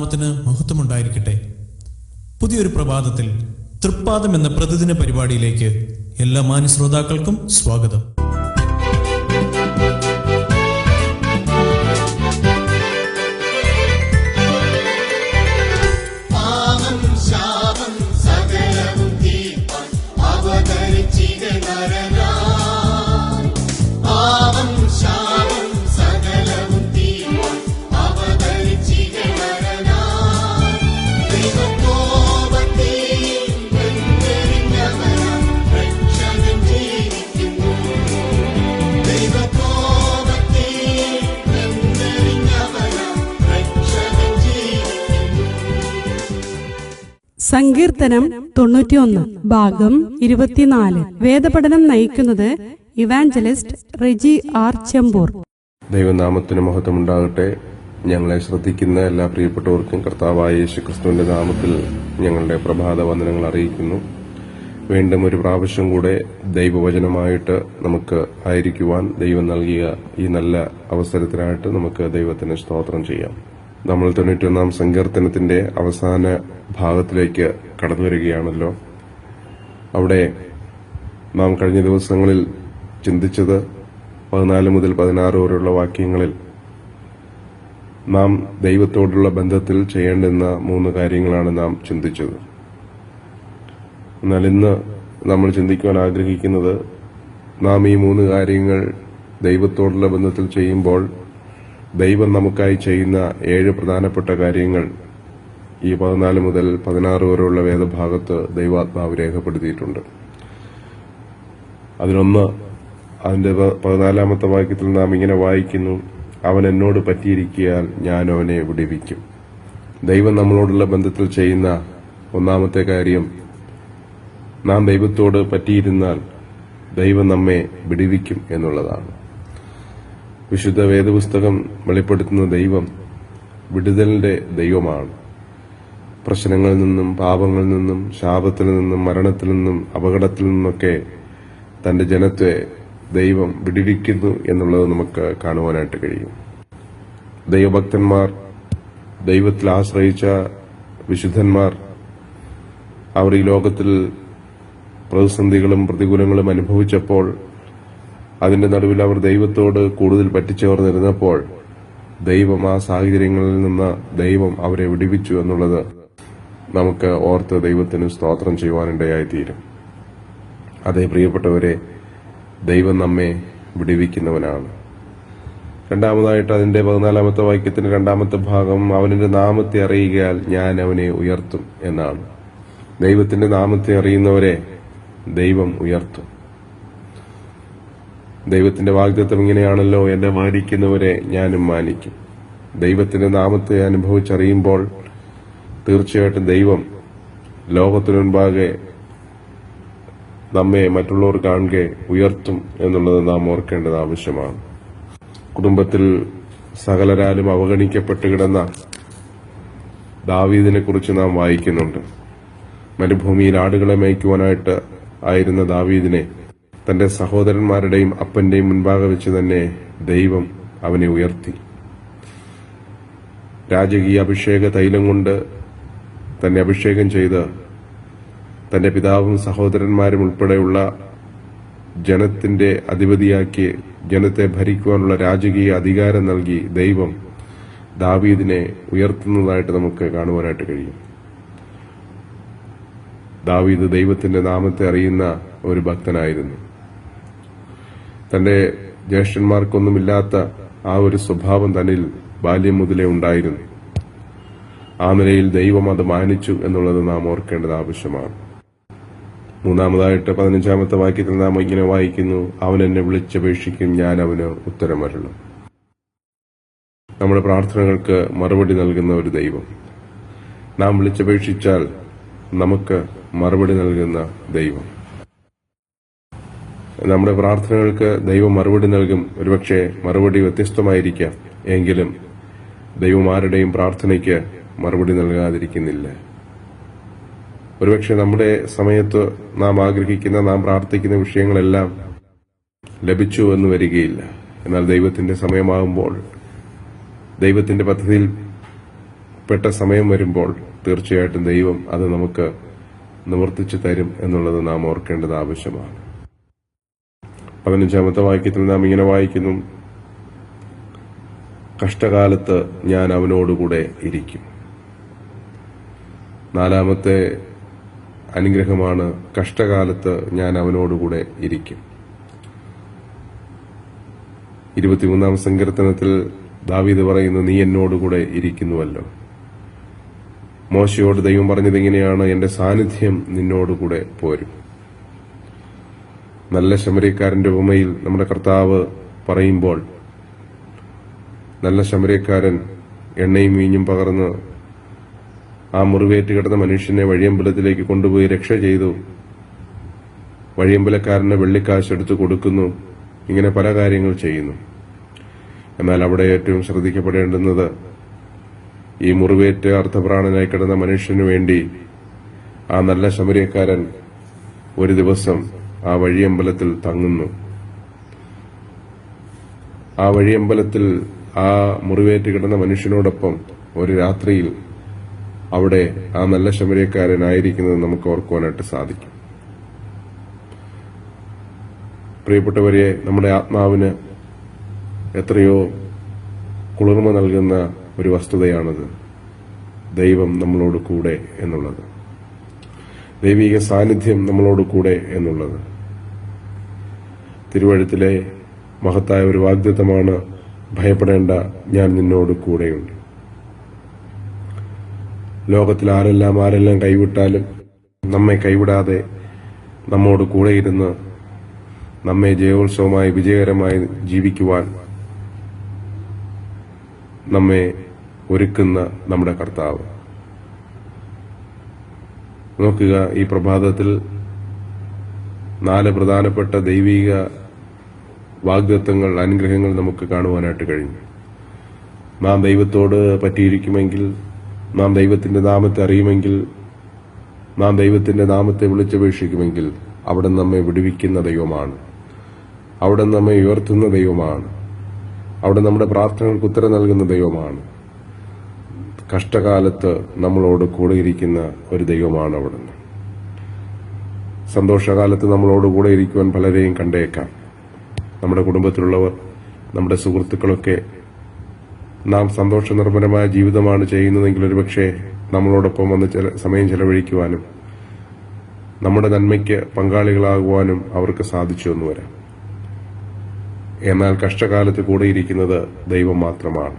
ദൈവനാമത്തിന് മഹത്വമുണ്ടായിരിക്കട്ടെ. പുതിയൊരു പ്രഭാതത്തിൽ തൃപ്പാദം എന്ന പ്രതിദിന പരിപാടിയിലേക്ക് എല്ലാ മാന്യ ശ്രോതാക്കൾക്കും സ്വാഗതം. സങ്കീർത്തനം 91 ഭാഗം 24. വേദപഠനം നയിക്കുന്നത് ഇവാഞ്ചലിസ്റ്റ് റെജി ആർ ചെമ്പൂർ. ദൈവനാമത്തിന് മഹത്വമുണ്ടാകട്ടെ. ഞങ്ങളെ ശ്രദ്ധിക്കുന്ന എല്ലാ പ്രിയപ്പെട്ടവർക്കും കർത്താവായ യേശുക്രിസ്തുവിന്റെ നാമത്തിൽ ഞങ്ങളുടെ പ്രഭാത വന്ദനങ്ങൾ അറിയിക്കുന്നു. വീണ്ടും ഒരു പ്രാവശ്യം കൂടെ ദൈവവചനമായിട്ട് നമുക്ക് ആയിരിക്കുവാൻ ദൈവം നൽകിയ ഈ നല്ല അവസരത്തിനായിട്ട് നമുക്ക് ദൈവത്തിന് സ്തോത്രം ചെയ്യാം. നമ്മൾ 91 സങ്കീർത്തനത്തിന്റെ അവസാന ഭാഗത്തിലേക്ക് കടന്നു വരികയാണല്ലോ. അവിടെ നാം കഴിഞ്ഞ ദിവസങ്ങളിൽ ചിന്തിച്ചത് 14 മുതൽ 16 വരെയുള്ള വാക്യങ്ങളിൽ നാം ദൈവത്തോടുള്ള ബന്ധത്തിൽ ചെയ്യേണ്ടുന്ന 3 കാര്യങ്ങളാണ് നാം ചിന്തിച്ചത്. എന്നാൽ ഇന്ന് നമ്മൾ ചിന്തിക്കുവാൻ ആഗ്രഹിക്കുന്നത്, നാം ഈ 3 കാര്യങ്ങൾ ദൈവത്തോടുള്ള ബന്ധത്തിൽ ചെയ്യുമ്പോൾ ദൈവം നമുക്കായി ചെയ്യുന്ന 7 പ്രധാനപ്പെട്ട കാര്യങ്ങൾ ഈ 14 മുതൽ 16 വരെയുള്ള വേദഭാഗത്ത് ദൈവാത്മാവ് രേഖപ്പെടുത്തിയിട്ടുണ്ട്. അതിലൊന്ന്, അതിന്റെ 14-ാമത്തെ വാക്യത്തിൽ നാം ഇങ്ങനെ വായിക്കുന്നു, അവൻ എന്നോട് പറ്റിയിരിക്കിയാൽ ഞാൻ അവനെ വിടുവിക്കും. ദൈവം നമ്മളോടുള്ള ബന്ധത്തിൽ ചെയ്യുന്ന 1-ാമത്തെ കാര്യം, നാം ദൈവത്തോട് പറ്റിയിരുന്നാൽ ദൈവം നമ്മെ വിടുവിക്കും എന്നുള്ളതാണ്. വിശുദ്ധ വേദപുസ്തകം വെളിപ്പെടുത്തുന്ന ദൈവം വിടുതലിന്റെ ദൈവമാണ്. പ്രശ്നങ്ങളിൽ നിന്നും, പാപങ്ങളിൽ നിന്നും, ശാപത്തിൽ നിന്നും, മരണത്തിൽ നിന്നും, അപകടത്തിൽ നിന്നൊക്കെ തന്റെ ജനത്തെ ദൈവം വിടുവിക്കുന്നു എന്നുള്ളത് നമുക്ക് കാണുവാനായിട്ട് കഴിയും. ദൈവഭക്തന്മാർ, ദൈവത്തിൽ ആശ്രയിച്ച വിശുദ്ധന്മാർ, അവർ ഈ ലോകത്തിൽ പ്രതിസന്ധികളും പ്രതികൂലങ്ങളും അനുഭവിച്ചപ്പോൾ, അതിന്റെ നടുവിൽ അവർ ദൈവത്തോട് കൂടുതൽ പറ്റിച്ചേർന്നിരുന്നപ്പോൾ ദൈവം ആ സാഹചര്യങ്ങളിൽ നിന്ന് ദൈവം അവരെ വിടുവിച്ചു എന്നുള്ളത് നമുക്ക് ഓർത്ത് ദൈവത്തിന് സ്തോത്രം ചെയ്യുവാനിടയായിത്തീരും. അതേ പ്രിയപ്പെട്ടവരെ, ദൈവം നമ്മെ വിടുവിക്കുന്നവനാണ്. രണ്ടാമതായിട്ട് അതിന്റെ 14-ാമത്തെ വാക്യത്തിന്റെ 2-ാമത്തെ ഭാഗം, അവന്റെ നാമത്തെ അറിയുകയാൽ ഞാൻ അവനെ ഉയർത്തും എന്നാണ്. ദൈവത്തിന്റെ നാമത്തെ അറിയുന്നവരെ ദൈവം ഉയർത്തും. ദൈവത്തിന്റെ വാഗ്ദത്തം ഇങ്ങനെയാണല്ലോ, എന്നെ മാനിക്കുന്നവരെ ഞാനും മാനിക്കും. ദൈവത്തിന്റെ നാമത്തെ അനുഭവിച്ചറിയുമ്പോൾ തീർച്ചയായിട്ടും ദൈവം ലോകത്തിനു മുൻപാകെ നമ്മെ മറ്റുള്ളവർ കാണുകെ ഉയർത്തും എന്നുള്ളത് നാം ഓർക്കേണ്ടത് ആവശ്യമാണ്. കുടുംബത്തിൽ സകലരാലും അവഗണിക്കപ്പെട്ട് കിടന്ന ദാവീദിനെ കുറിച്ച് നാം വായിക്കുന്നുണ്ട്. മരുഭൂമിയിൽ ആടുകളെ മേയ്ക്കുവാനായിട്ട് ആയിരുന്ന ദാവീദിനെ തന്റെ സഹോദരന്മാരുടെയും അപ്പന്റെയും മുൻപാകെ വെച്ച് തന്നെ ദൈവം അവനെ ഉയർത്തി. രാജകീയ അഭിഷേക തൈലം കൊണ്ട് തന്നെ അഭിഷേകം ചെയ്ത് തന്റെ പിതാവും സഹോദരന്മാരും ഉൾപ്പെടെയുള്ള ജനത്തിന്റെ അധിപതിയാക്കി ജനത്തെ ഭരിക്കുവാനുള്ള രാജകീയ അധികാരം നൽകി ദൈവം ദാവീദിനെ ഉയർത്തുന്നതായിട്ട് നമുക്ക് കാണുവാനായിട്ട് കഴിയും. ദാവീദ് ദൈവത്തിന്റെ നാമത്തെ അറിയുന്ന ഒരു ഭക്തനായിരുന്നു. തന്റെ ജ്യേഷ്ഠന്മാർക്കൊന്നുമില്ലാത്ത ആ ഒരു സ്വഭാവം തന്നിൽ ബാല്യം മുതലേ ഉണ്ടായിരുന്നു. ആ നിലയിൽ ദൈവം അത് മാനിച്ചു എന്നുള്ളത് നാം ഓർക്കേണ്ടത് ആവശ്യമാണ്. 3-ാമതായിട്ട് 15-ാമത്തെ വാക്യത്തിൽ നാം ഇങ്ങനെ വായിക്കുന്നു, അവൻ എന്നെ വിളിച്ചപേക്ഷിക്കും, ഞാൻ അവന് ഉത്തരമരുളും. നമ്മുടെ പ്രാർത്ഥനകൾക്ക് മറുപടി നൽകുന്ന ഒരു ദൈവം, നാം വിളിച്ചപേക്ഷിച്ചാൽ നമുക്ക് മറുപടി നൽകുന്ന ദൈവം. നമ്മുടെ പ്രാർത്ഥനകൾക്ക് ദൈവം മറുപടി നൽകും. ഒരുപക്ഷെ മറുപടി വ്യത്യസ്തമായിരിക്കാം, എങ്കിലും ദൈവം ആരുടെയും പ്രാർത്ഥനയ്ക്ക് മറുപടി നൽകാതിരിക്കുന്നില്ല. ഒരുപക്ഷെ നമ്മുടെ സമയത്ത് നാം ആഗ്രഹിക്കുന്ന, നാം പ്രാർത്ഥിക്കുന്ന വിഷയങ്ങളെല്ലാം ലഭിച്ചു എന്ന് വരികയില്ല. എന്നാൽ ദൈവത്തിന്റെ സമയമാകുമ്പോൾ, ദൈവത്തിന്റെ പദ്ധതിയിൽ പെട്ട സമയം വരുമ്പോൾ തീർച്ചയായിട്ടും ദൈവം അത് നമുക്ക് നിവർത്തിച്ചു തരും എന്നുള്ളത് നാം ഓർക്കേണ്ടത് ആവശ്യമാണ്. 15-ാമത്തെ വാക്യത്തിൽ നാം ഇങ്ങനെ വായിക്കുന്നു, കഷ്ടകാലത്ത് ഞാൻ അവനോടുകൂടെ ഇരിക്കും. 4-ാമത്തെ അനുഗ്രഹമാണ്, കഷ്ടകാലത്ത് ഞാൻ അവനോടുകൂടെ ഇരിക്കും. 23-ാം സങ്കീർത്തനത്തിൽ ദാവീദ് പറയുന്നു, നീ എന്നോടുകൂടെ ഇരിക്കുന്നുവല്ലോ. മോശയോട് ദൈവം പറഞ്ഞത് ഇങ്ങനെയാണ്, എന്റെ സാന്നിധ്യം നിന്നോടുകൂടെ പോരും. നല്ല ശമര്യക്കാരന്റെ ഉപമയിൽ നമ്മുടെ കർത്താവ് പറയുമ്പോൾ, നല്ല ശമര്യക്കാരൻ എണ്ണയും വീഞ്ഞും പകർന്ന് ആ മുറിവേറ്റ് കിടന്ന മനുഷ്യനെ വഴിയമ്പലത്തിലേക്ക് കൊണ്ടുപോയി രക്ഷ ചെയ്തു. വഴിയമ്പലക്കാരന് വെള്ളിക്കാശ് എടുത്തു കൊടുക്കുന്നു. ഇങ്ങനെ പല കാര്യങ്ങൾ ചെയ്യുന്നു. എന്നാൽ അവിടെ ഏറ്റവും ശ്രദ്ധിക്കപ്പെടേണ്ടുന്നത്, ഈ മുറിവേറ്റ് അർത്ഥപ്രാണനായി കിടന്ന മനുഷ്യനു വേണ്ടി ആ നല്ല ശമര്യക്കാരൻ ഒരു ദിവസം ആ വഴിയമ്പലത്തിൽ തങ്ങുന്നു. ആ വഴിയമ്പലത്തിൽ ആ മുറിവേറ്റ് കിടന്ന മനുഷ്യനോടൊപ്പം ഒരു രാത്രിയിൽ അവിടെ ആ നല്ല ശമര്യക്കാരനായിരിക്കുന്നത് നമുക്ക് ഓർക്കുവാനായിട്ട് സാധിക്കും. പ്രിയപ്പെട്ടവരെ, നമ്മുടെ ആത്മാവിന് എത്രയോ കുളിർമ നൽകുന്ന ഒരു വസ്തുതയാണത്, ദൈവം നമ്മളോട് കൂടെ എന്നുള്ളത്, ദൈവിക സാന്നിധ്യം നമ്മളോട് കൂടെ എന്നുള്ളത്. തിരുവഴുത്തിലെ മഹത്തായ ഒരു വാഗ്ദത്തമാണ്, ഭയപ്പെടേണ്ട, ഞാൻ നിന്നോട് കൂടെയുണ്ട്. ലോകത്തിൽ ആരെല്ലാം കൈവിട്ടാലും നമ്മെ കൈവിടാതെ നമ്മോട് കൂടെയിരുന്ന് നമ്മെ ജയോത്സവമായി വിജയകരമായി ജീവിക്കുവാൻ നമ്മെ ഒരുക്കുന്ന നമ്മുടെ കർത്താവ്. നോക്കുക, ഈ പ്രഭാതത്തിൽ 4 പ്രധാനപ്പെട്ട ദൈവിക വാഗ്ദത്തങ്ങൾ, അനുഗ്രഹങ്ങൾ നമുക്ക് കാണുവാനായിട്ട് കഴിഞ്ഞു. നാം ദൈവത്തോട് പറ്റിയിരിക്കുമെങ്കിൽ, നാം ദൈവത്തിന്റെ നാമത്തെ അറിയുമെങ്കിൽ, നാം ദൈവത്തിന്റെ നാമത്തെ വിളിച്ചപേക്ഷിക്കുമെങ്കിൽ, അവിടെ നമ്മെ വിടുവിക്കുന്ന ദൈവമാണ്, അവിടെ നമ്മെ ഉയർത്തുന്ന ദൈവമാണ്, അവിടെ നമ്മുടെ പ്രാർത്ഥനകൾക്ക് ഉത്തരം നൽകുന്ന ദൈവമാണ്. കഷ്ടകാലത്ത് നമ്മളോട് കൂടെയിരിക്കുന്ന ഒരു ദൈവമാണ് അവിടുന്ന്. സന്തോഷകാലത്ത് നമ്മളോട് കൂടെ ഇരിക്കുവാൻ പലരെയും കണ്ടേക്കാം. നമ്മുടെ കുടുംബത്തിലുള്ളവർ, നമ്മുടെ സുഹൃത്തുക്കളൊക്കെ നാം സന്തോഷനിർഭരമായ ജീവിതമാണ് ചെയ്യുന്നതെങ്കിൽ ഒരുപക്ഷെ നമ്മളോടൊപ്പം വന്ന് സമയം ചെലവഴിക്കുവാനും നമ്മുടെ നന്മയ്ക്ക് പങ്കാളികളാകുവാനും അവർക്ക് സാധിച്ചു എന്ന് വരാം. എന്നാൽ കഷ്ടകാലത്ത് കൂടെയിരിക്കുന്നത് ദൈവം മാത്രമാണ്.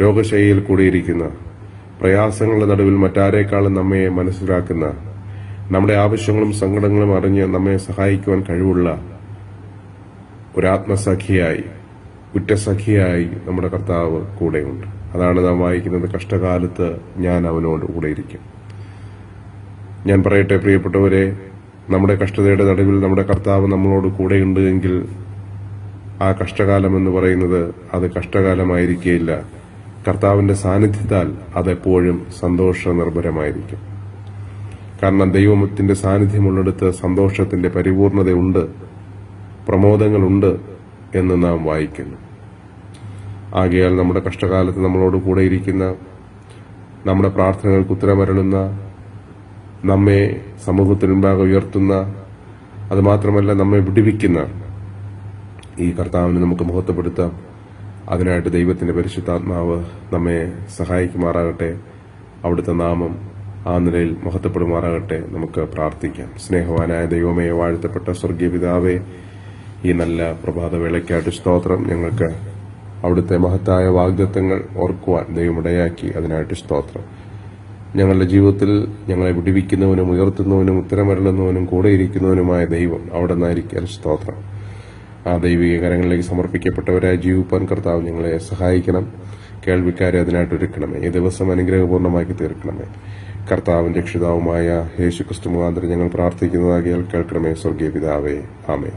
രോഗശൈലിയിൽ കൂടെയിരിക്കുന്ന, പ്രയാസങ്ങളുടെ നടുവിൽ മറ്റാരേക്കാളും നമ്മെ മനസ്സിലാക്കുന്ന, നമ്മുടെ ആവശ്യങ്ങളും സങ്കടങ്ങളും അറിഞ്ഞ് നമ്മെ സഹായിക്കുവാൻ കഴിവുള്ള ഒരാത്മസഖിയായി, ഉറ്റസഖിയായി നമ്മുടെ കർത്താവ് കൂടെയുണ്ട്. അതാണ് നാം വായിക്കുന്നത്, കഷ്ടകാലത്ത് ഞാൻ അവനോട് കൂടെയിരിക്കും. ഞാൻ പറയട്ടെ പ്രിയപ്പെട്ടവരെ, നമ്മുടെ കഷ്ടതയുടെ നടുവിൽ നമ്മുടെ കർത്താവ് നമ്മളോട് കൂടെയുണ്ട് എങ്കിൽ ആ കഷ്ടകാലം എന്ന് പറയുന്നത് അത് കഷ്ടകാലമായിരിക്കുകയില്ല. കർത്താവിന്റെ സാന്നിധ്യത്താൽ അതെപ്പോഴും സന്തോഷനിർഭരമായിരിക്കും. കാരണം ദൈവത്തിന്റെ സാന്നിധ്യമുള്ളിടത്ത് സന്തോഷത്തിന്റെ പരിപൂർണതയുണ്ട്, പ്രമോദങ്ങളുണ്ട് എന്ന് നാം വായിക്കുന്നു. ആകയാൽ നമ്മുടെ കഷ്ടകാലത്ത് നമ്മളോട് കൂടെയിരിക്കുന്ന, നമ്മുടെ പ്രാർത്ഥനകൾക്ക് ഉത്തരമരുളുന്ന, നമ്മെ സമൂഹത്തിന് മുമ്പാകെ ഉയർത്തുന്ന, അതുമാത്രമല്ല നമ്മെ വിടുവിക്കുന്ന ഈ കർത്താവിനെ നമുക്ക് മഹത്വപ്പെടുത്താം. അതിനായിട്ട് ദൈവത്തിന്റെ പരിശുദ്ധാത്മാവ് നമ്മെ സഹായിക്കുമാറാകട്ടെ. അവിടുത്തെ നാമം ആ നിലയിൽ മഹത്വപ്പെടുമാറാകട്ടെ. നമുക്ക് പ്രാർത്ഥിക്കാം. സ്നേഹവാനായ ദൈവമേ, വാഴ്ത്തപ്പെട്ട സ്വർഗീയ പിതാവേ, ഈ നല്ല പ്രഭാതവേളയ്ക്കായിട്ട് സ്തോത്രം. ഞങ്ങൾക്ക് അവിടുത്തെ മഹത്തായ വാഗ്ദത്തങ്ങൾ ഓർക്കുവാൻ ദൈവമിടയാക്കി, അതിനായിട്ട് സ്തോത്രം. ഞങ്ങളുടെ ജീവിതത്തിൽ ഞങ്ങളെ വിടുവിക്കുന്നവനും ഉയർത്തുന്നവനും ഉത്തരമരുളുന്നവനും കൂടെയിരിക്കുന്നവനുമായ ദൈവം അവിടെ നിന്നായിരിക്കാൻ സ്തോത്രം. ആ ദൈവിക കരങ്ങളിലേക്ക് സമർപ്പിക്കപ്പെട്ടവരായി ജീവിപ്പാൻ കർത്താവ് ഞങ്ങളെ സഹായിക്കണം. കേൾവിക്കാരെ അതിനായിട്ട് ഒരുക്കണമേ. ഈ ദിവസം അനുഗ്രഹപൂർണ്ണമാക്കി തീർക്കണമേ. കർത്താവിന്റെ രക്ഷിതാവുമായ യേശുക്രിസ്തു മുഖാന്തരം ഞങ്ങൾ പ്രാർത്ഥിക്കുന്നതാകിയാൽ കേൾക്കണമേ സ്വർഗീയ പിതാവേ. ആമേൻ.